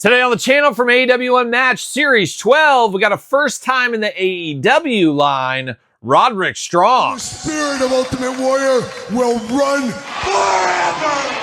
Today on the channel from AEW Unmatched Series 12, we got a first time in the AEW line, Roderick Strong. The spirit of Ultimate Warrior will run forever!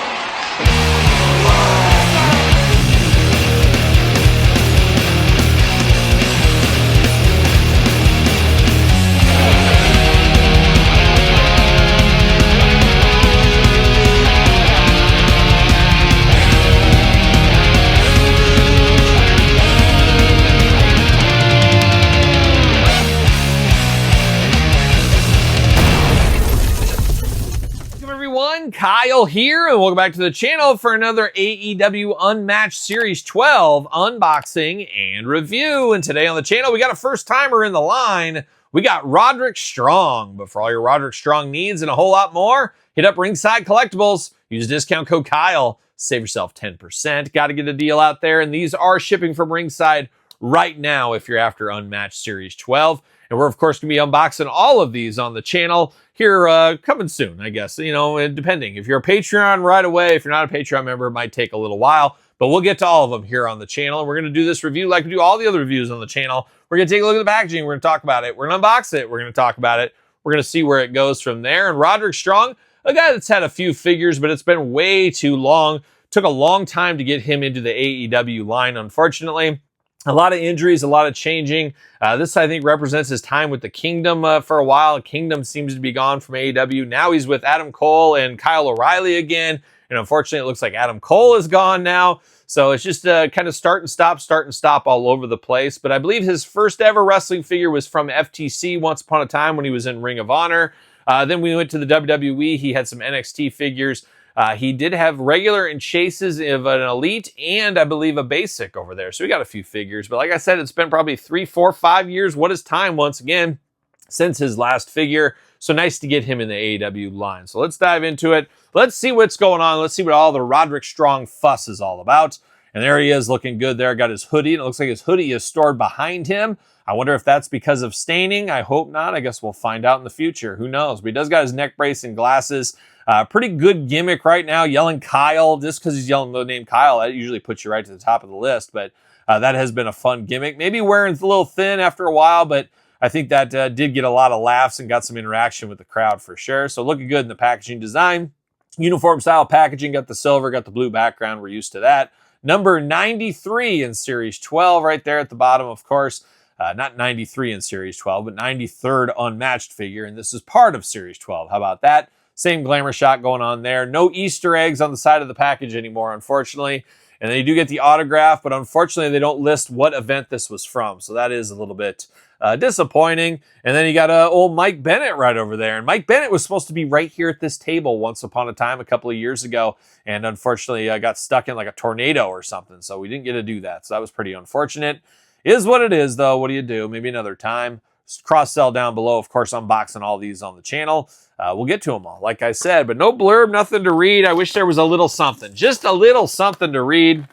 Kyle here, and welcome back to the channel for another AEW Unmatched Series 12 unboxing and review. And today on the channel, we got a first-timer in the line. We got Roderick Strong. But for all your Roderick Strong needs and a whole lot more, hit up Ringside Collectibles. Use discount code Kyle. Save yourself 10%. Got to get a deal out there. And these are shipping from Ringside right now if you're after Unmatched Series 12. And we're, of course, going to be unboxing all of these on the channel here coming soon, I guess. You know, depending. If you're a Patreon right away, if you're not a Patreon member, it might take a little while. But we'll get to all of them here on the channel. We're going to do this review like we do all the other reviews on the channel. We're going to take a look at the packaging. We're going to talk about it. We're going to unbox it. We're going to talk about it. We're going to see where it goes from there. And Roderick Strong, a guy that's had a few figures, but it's been way too long. Took a long time to get him into the AEW line, unfortunately. A lot of injuries, a lot of changing. This, I think, represents his time with the Kingdom for a while. Kingdom seems to be gone from AEW. Now he's with Adam Cole and Kyle O'Reilly again. And unfortunately, it looks like Adam Cole is gone now. So it's just kind of start and stop all over the place. But I believe his first ever wrestling figure was from FTC once upon a time when he was in Ring of Honor. Then we went to the WWE. He had some NXT figures. He did have regular and chases of an elite and I believe a basic over there. So we got a few figures. But like I said, it's been probably 3, 4, 5 years. What is time once again since his last figure? So nice to get him in the AEW line. So let's dive into it. Let's see what's going on. Let's see what all the Roderick Strong fuss is all about. And there he is looking good there. Got his hoodie. And it looks like his hoodie is stored behind him. I wonder if that's because of staining. I hope not. I guess we'll find out in the future. Who knows? But he does got his neck brace and glasses. Pretty good gimmick right now, yelling Kyle. Just because he's yelling the name Kyle, that usually puts you right to the top of the list. But that has been a fun gimmick. Maybe wearing a little thin after a while, but I think that did get a lot of laughs and got some interaction with the crowd for sure. So looking good in the packaging design. Uniform style packaging, got the silver, got the blue background. We're used to that. Number 93 in Series 12 right there at the bottom, of course. Not 93 in Series 12, but 93rd Unmatched figure. And this is part of Series 12. How about that? Same glamour shot going on there. No Easter eggs on the side of the package anymore, unfortunately. And they do get the autograph, but unfortunately they don't list what event this was from. So that is a little bit disappointing. And then you got old Mike Bennett right over there. And Mike Bennett was supposed to be right here at this table once upon a time, a couple of years ago. And unfortunately got stuck in like a tornado or something. So we didn't get to do that. So that was pretty unfortunate. Is what it is, though. What do you do? Maybe another time. Cross-sell down below. Of course, unboxing all these on the channel. We'll get to them all, like I said. But no blurb, nothing to read. I wish there was a little something. Just a little something to read.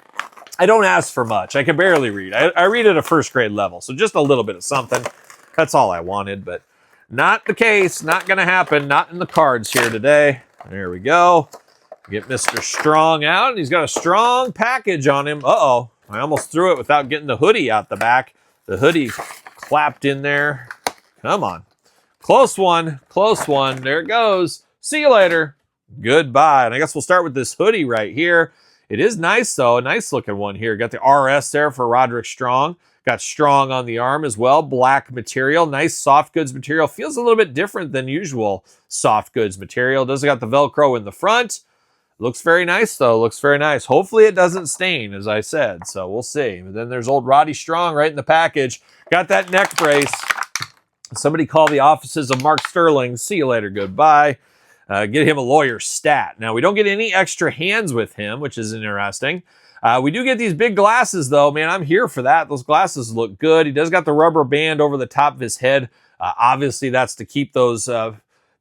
I don't ask for much. I can barely read. I read at a first grade level. So just a little bit of something. That's all I wanted. But not the case. Not going to happen. Not in the cards here today. There we go. Get Mr. Strong out. And he's got a strong package on him. Uh-oh. I almost threw it without getting the hoodie out the back. The hoodie clapped in there. Come on. Close one. Close one. There it goes. See you later. Goodbye. And I guess we'll start with this hoodie right here. It is nice, though. A nice looking one here. Got the RS there for Roderick Strong. Got Strong on the arm as well. Black material. Nice soft goods material. Feels a little bit different than usual soft goods material. Does got the Velcro in the front. Looks very nice, though. Looks very nice. Hopefully it doesn't stain, as I said. So we'll see. But then there's old Roddy Strong right in the package. Got that neck brace. Somebody call the offices of Mark Sterling. See you later. Goodbye. Get him a lawyer stat. Now, we don't get any extra hands with him, which is interesting. We do get these big glasses, though. Man, I'm here for that. Those glasses look good. He does got the rubber band over the top of his head. Obviously, that's to keep those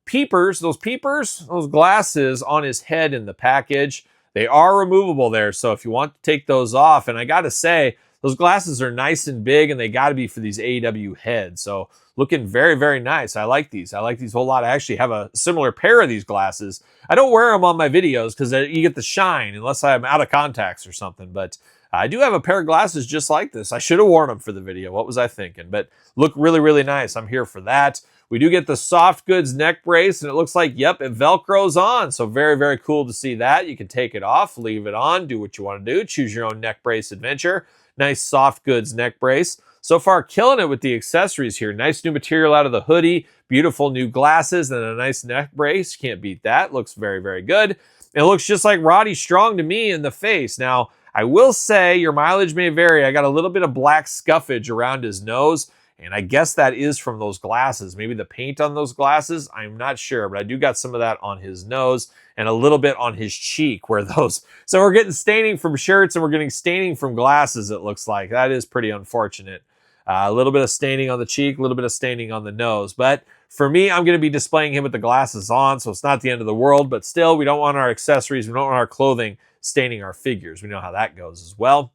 those glasses on his head in the package. They are removable there, so if you want to take those off, and I gotta say, those glasses are nice and big, and they gotta be for these AEW heads, so looking very, very nice. I like these. I like these a whole lot. I actually have a similar pair of these glasses. I don't wear them on my videos because you get the shine unless I'm out of contacts or something, but I do have a pair of glasses just like this. I should have worn them for the video. What was I thinking? But look really, really nice. I'm here for that. We do get the soft goods neck brace, and it looks like, yep, it Velcros on. So very, very cool to see that. You can take it off, leave it on, do what you want to do. Choose your own neck brace adventure. Nice soft goods neck brace. So far, killing it with the accessories here. Nice new material out of the hoodie. Beautiful new glasses and a nice neck brace. Can't beat that. Looks very, very good. It looks just like Roddy Strong to me in the face. Now, I will say your mileage may vary. I got a little bit of black scuffage around his nose, and I guess that is from those glasses. Maybe the paint on those glasses. I'm not sure, but I do got some of that on his nose and a little bit on his cheek where those... So we're getting staining from shirts and we're getting staining from glasses, it looks like. That is pretty unfortunate. A little bit of staining on the cheek, a little bit of staining on the nose. But for me, I'm going to be displaying him with the glasses on, so it's not the end of the world. But still, we don't want our accessories, we don't want our clothing staining our figures. We know how that goes as well.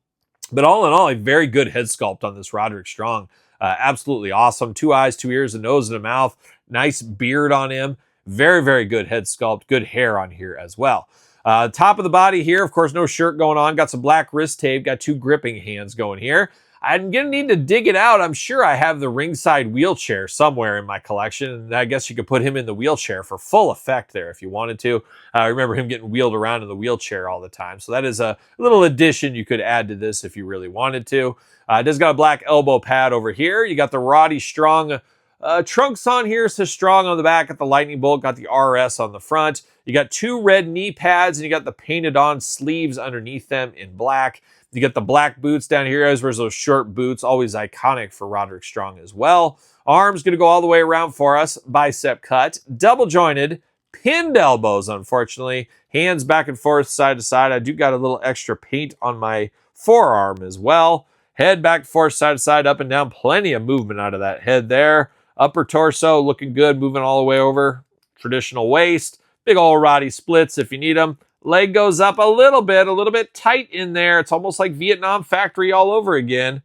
But all in all, a very good head sculpt on this Roderick Strong. Absolutely awesome. 2 eyes, 2 ears, a nose, and a mouth. Nice beard on him. Very, very good head sculpt. Good hair on here as well. Top of the body here, of course, no shirt going on. Got some black wrist tape. Got 2 gripping hands going here. I'm going to need to dig it out. I'm sure I have the ringside wheelchair somewhere in my collection. And I guess you could put him in the wheelchair for full effect there if you wanted to. I remember him getting wheeled around in the wheelchair all the time. So that is a little addition you could add to this if you really wanted to. It does got a black elbow pad over here. You got the Roddy Strong trunks on here. It says Strong on the back. Got the lightning bolt. Got the RS on the front. You got 2 red knee pads, and you got the painted on sleeves underneath them in black. You get the black boots down here, as well as those short boots, always iconic for Roderick Strong as well. Arms going to go all the way around for us. Bicep cut, double jointed, pinned elbows, unfortunately. Hands back and forth, side to side. I do got a little extra paint on my forearm as well. Head back and forth, side to side, up and down. Plenty of movement out of that head there. Upper torso looking good, moving all the way over. Traditional waist. Big old Roddy splits if you need them. Leg goes up a little bit tight in there. It's almost like Vietnam factory all over again.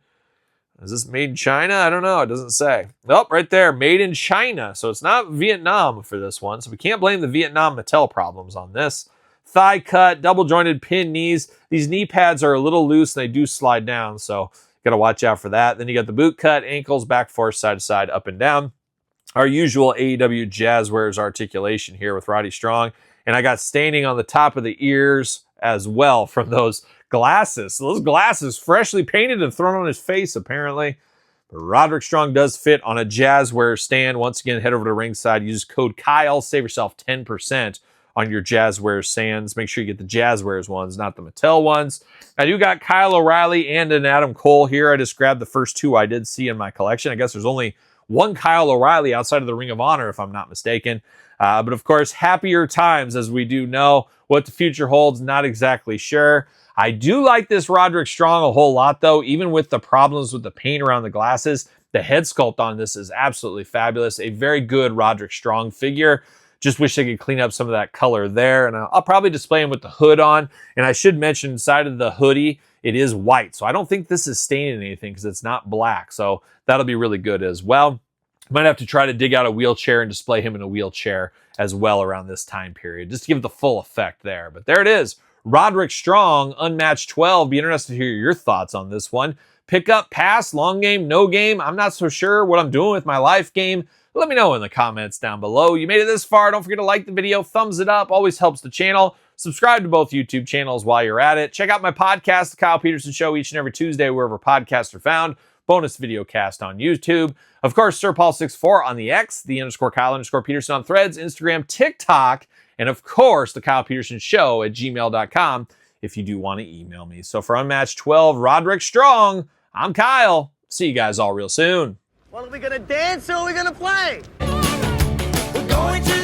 Is this made in China? I don't know. It doesn't say. Nope, right there. Made in China. So it's not Vietnam for this one. So we can't blame the Vietnam Mattel problems on this. Thigh cut, double jointed pin knees. These knee pads are a little loose and they do slide down. So got to watch out for that. Then you got the boot cut, ankles, back, forth, side to side, up and down. Our usual AEW Jazzwares articulation here with Roddy Strong. And I got staining on the top of the ears as well from those glasses. So those glasses freshly painted and thrown on his face, apparently. But Roderick Strong does fit on a Jazzwares stand. Once again, head over to ringside. Use code Kyle. Save yourself 10% on your Jazzwares stands. Make sure you get the Jazzwares ones, not the Mattel ones. I do got Kyle O'Reilly and an Adam Cole here. I just grabbed the first 2 I did see in my collection. I guess there's only one Kyle O'Reilly outside of the Ring of Honor, if I'm not mistaken. But of course, happier times, as we do know. What the future holds, not exactly sure. I do like this Roderick Strong a whole lot, though. Even with the problems with the paint around the glasses, the head sculpt on this is absolutely fabulous. A very good Roderick Strong figure. Just wish they could clean up some of that color there. And I'll probably display him with the hood on. And I should mention, inside of the hoodie, it is white. So I don't think this is staining anything because it's not black. So that'll be really good as well. Might have to try to dig out a wheelchair and display him in a wheelchair as well around this time period, just to give it the full effect there. But there it is. Roderick Strong, Unmatched 12. Be interested to hear your thoughts on this one. Pick up, pass, long game, no game. I'm not so sure what I'm doing with my life game. Let me know in the comments down below. You made it this far. Don't forget to like the video. Thumbs it up. Always helps the channel. Subscribe to both YouTube channels while you're at it. Check out my podcast, The Kyle Peterson Show, each and every Tuesday, wherever podcasts are found. Bonus video cast on YouTube. Of course, SirPaul64 on the X, _Kyle_Peterson on Threads, Instagram, TikTok, and of course, The Kyle Peterson Show at gmail.com if you do want to email me. So for Unmatched 12, Roderick Strong, I'm Kyle. See you guys all real soon. Well, are we going to dance or are we going to play? We're going to